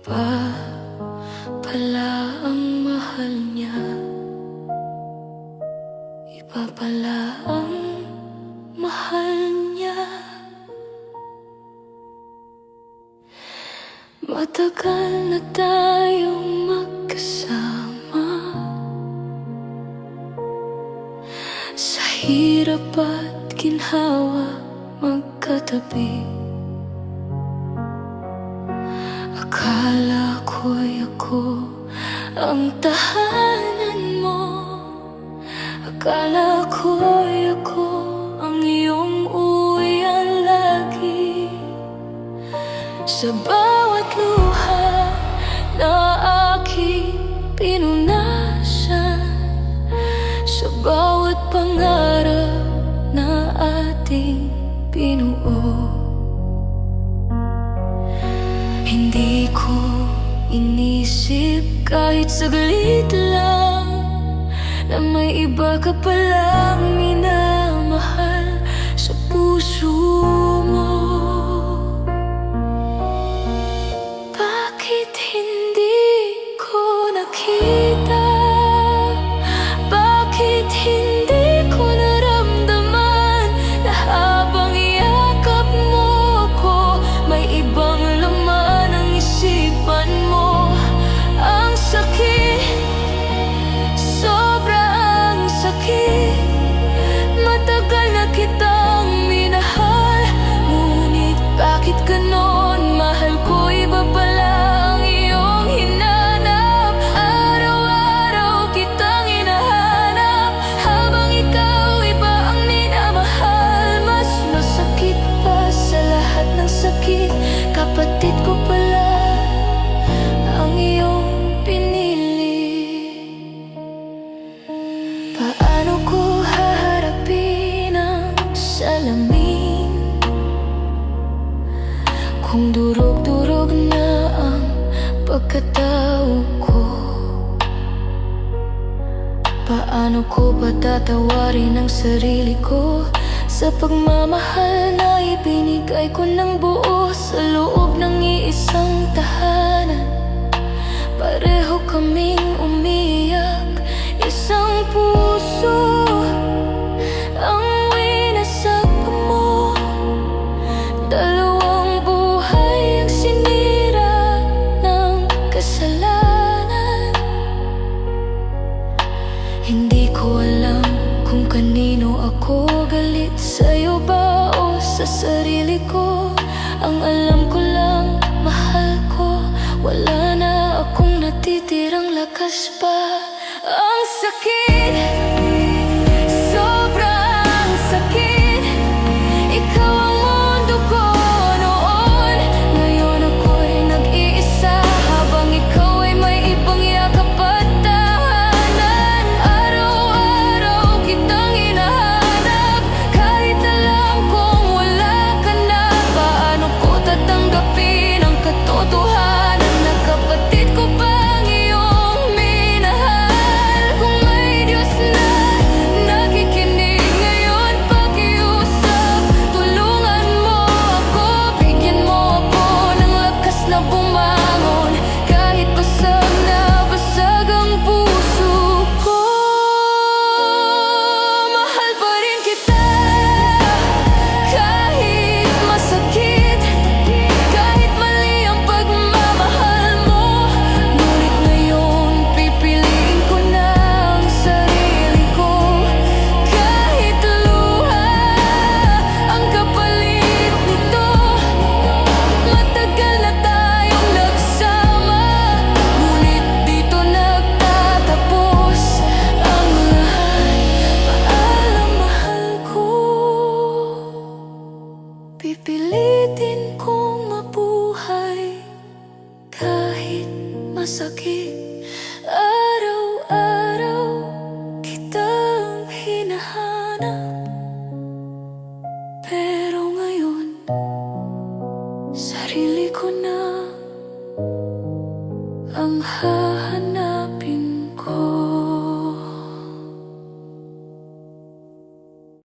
pa pala ang mahal niya. Iba pala ang mahal niya. Matagal na tayong magkasama, sa hirap at ginhawa magkatabi. Akala ko'y ako ang tahanan mo, akala ko'y ako ang iyong uwian lagi. Sa bawat luha na aking pinunasan, sa bawat pangarap na ating binuo, hindi ko inisip kahit saglit lang na may iba ka palang minamahal sa puso mo. Bakit hindi ko nakita? Bakit hindi ko naramdaman na habang iyakap mo ako, may ibang laman ang isipan mo? Ang sakit, sobra ang sakit. Matagal na kitang minahal, ngunit bakit ganon? Mahal ko, iba pala ang iyong hinanap. Araw-araw kitang hinahanap, habang ikaw iba ang minamahal. Mas masakit pa sa lahat ng sakit, kapatid ko pala ang iyong pinili. Paano ko haharapin ang salamin kung durog-durog na ang pagkatao ko? Paano ko patatawarin ang sarili ko sa pagmamahal na ibinigay ko ng buo sa loob ng iisang tahanan? Pareho kaming umiyak, isang puso ang winasak mo. Dalawang buhay ang sinira ng kasalanan. Hindi ko alam kung kanino ako galit, sa'yo ba o sa sarili ko? Ang alam ko lang, mahal ko, wala na akong natitirang lakas pa. Ang sakit, sobra ang sakit. Ikaw ang mundo ko noon, ngayon ako'y nag-iisa, habang ikaw ay may ibang yakap at tahanan. Araw-araw kitang hinahanap, kahit alam kong wala ka na. Paano ko tatanggapin ang katotohanan na kapatid ko pa ang iyong minahal? Kung may Diyos na nakikinig ngayon, pakiusap, tulungan mo ako, bigyan mo ako ng lakas na bumangon, kahit basag na basag ang puso ko. Mahal pa rin kita, kahit masakit, kahit mali ang pagmamahal mo. Ngunit ngayon pipiliin ko na ang sarili ko, kahit luha ang kapalit nito. Matagal na tayong nagsama, ngunit dito nagtatapos ang lahat. Paalam, mahal ko. Pipilitin kong mabuhay kahit masakit. Araw-araw kitang hinahanap, pero ngayon sarili ko na ang hahanap.